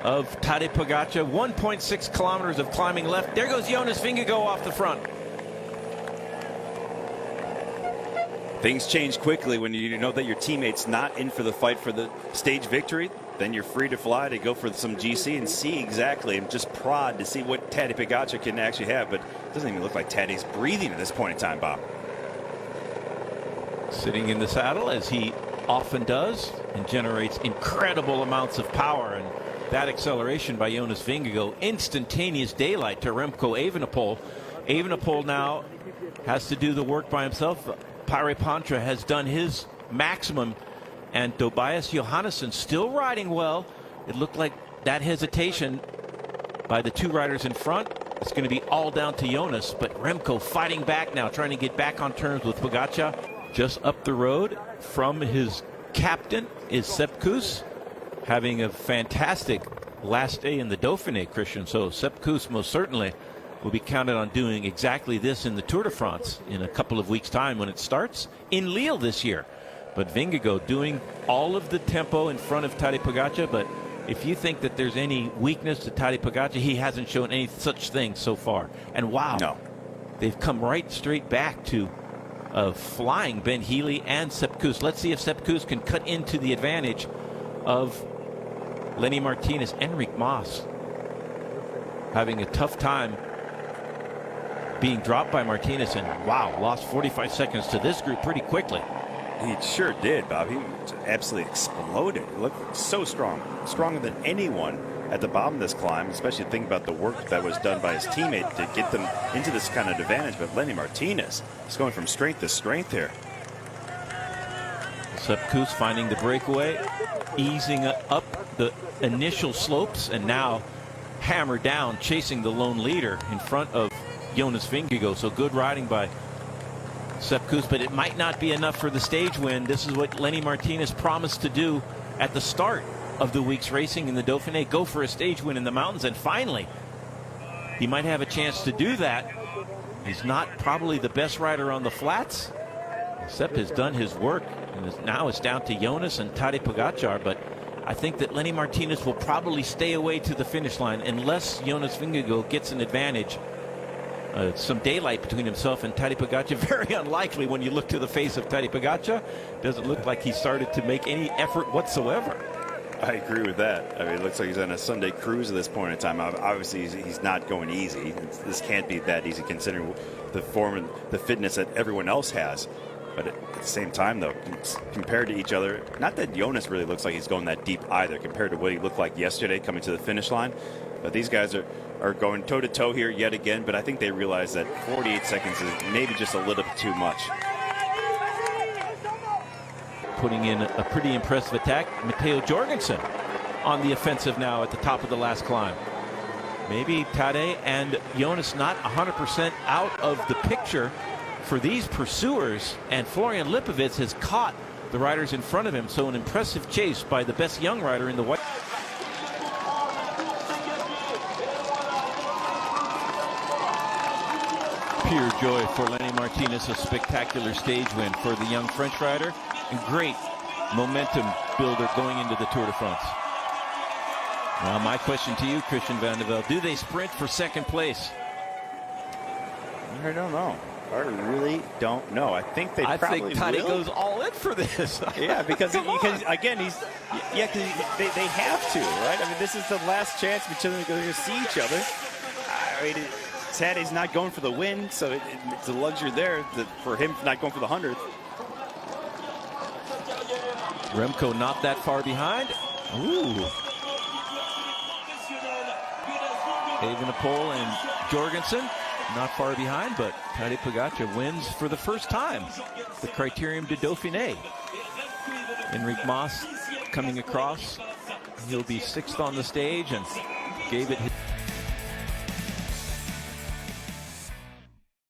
of Tadej Pogačar. 1.6 kilometers of climbing left. There goes Jonas Vingegaard off the front. Things change quickly when you know that your teammate's not in for the fight for the stage victory. Then you're free to fly to go for some GC and see exactly and just prod to see what Tadej Pogačar can actually have. But it doesn't even look like Tadej's breathing at this point in time, Bob. Sitting in the saddle as he often does and generates incredible amounts of power. And that acceleration by Jonas Vingegaard, instantaneous daylight to Remco Evenepoel. Evenepoel now has to do the work by himself. Pare Pantra has done his maximum, and Tobias Johannesson still riding well. It looked like that hesitation by the two riders in front. It's going to be all down to Jonas, but Remco fighting back now, trying to get back on terms with Pogačar. Just up the road from his captain is Sepp Kuss, having a fantastic last day in the Dauphiné, Christian. So Sepp Kuss most certainly will be counted on doing exactly this in the Tour de France in a couple of weeks' time when it starts in Lille this year. But Vingegaard doing all of the tempo in front of Tadej Pogačar. But if you think that there's any weakness to Tadej Pogačar, he hasn't shown any such thing so far. And wow, no. They've come right straight back to flying Ben Healy and Sepp Kuss. Let's see if Sepp Kuss can cut into the advantage of Lenny Martinez. Enric Mas having a tough time being dropped by Martinez, and wow, lost 45 seconds to this group pretty quickly. He sure did, Bob. He absolutely exploded. He looked so strong, stronger than anyone at the bottom of this climb, especially think about the work that was done by his teammate to get them into this kind of advantage. But Lenny Martinez is going from strength to strength here. Sepp Kuss finding the breakaway, easing up the initial slopes, and now hammered down, chasing the lone leader in front of Jonas Vingegaard. So good riding by Sepp Kuss, but it might not be enough for the stage win. This is what Lenny Martinez promised to do at the start of the week's racing in the Dauphiné, go for a stage win in the mountains, and finally he might have a chance to do that. He's not probably the best rider on the flats. Sepp has done his work, and now it's down to Jonas and Tadej Pogačar, but I think that Lenny Martinez will probably stay away to the finish line unless Jonas Vingegaard gets an advantage. Some daylight between himself and Tadej Pogačar. Very unlikely when you look to the face of Tadej Pogačar. Doesn't look like he started to make any effort whatsoever. I agree with that. I mean, it looks like he's on a Sunday cruise at this point in time. Obviously, he's not going easy. This can't be that easy considering the form and the fitness that everyone else has. But at the same time, though, compared to each other, not that Jonas really looks like he's going that deep either compared to what he looked like yesterday coming to the finish line. But these guys are going toe-to-toe here yet again. But I think they realize that 48 seconds is maybe just a little bit too much. Putting in a pretty impressive attack. Matteo Jorgensen on the offensive now at the top of the last climb. Maybe Tadej and Jonas not 100% out of the picture for these pursuers, and Florian Lipovitz has caught the riders in front of him. So an impressive chase by the best young rider in the white. Pure joy for Lenny Martinez, a spectacular stage win for the young French rider, and great momentum builder going into the Tour de France. Now my question to you, Christian Vande Velde, do they sprint for second place? I don't know. I really don't know. I think they probably think Tadej will. goes all in for this. Yeah, because again, they have to, right? I mean, this is the last chance between them to see each other. I mean, Tadej's not going for the win, so it's a luxury there for him not going for the 100th. Remco not that far behind. Ooh. Evenepoel and Jorgensen not far behind, but Tadej Pogačar wins for the first time the Criterium du Dauphiné. Enric Mas coming across. He'll be sixth on the stage and gave it his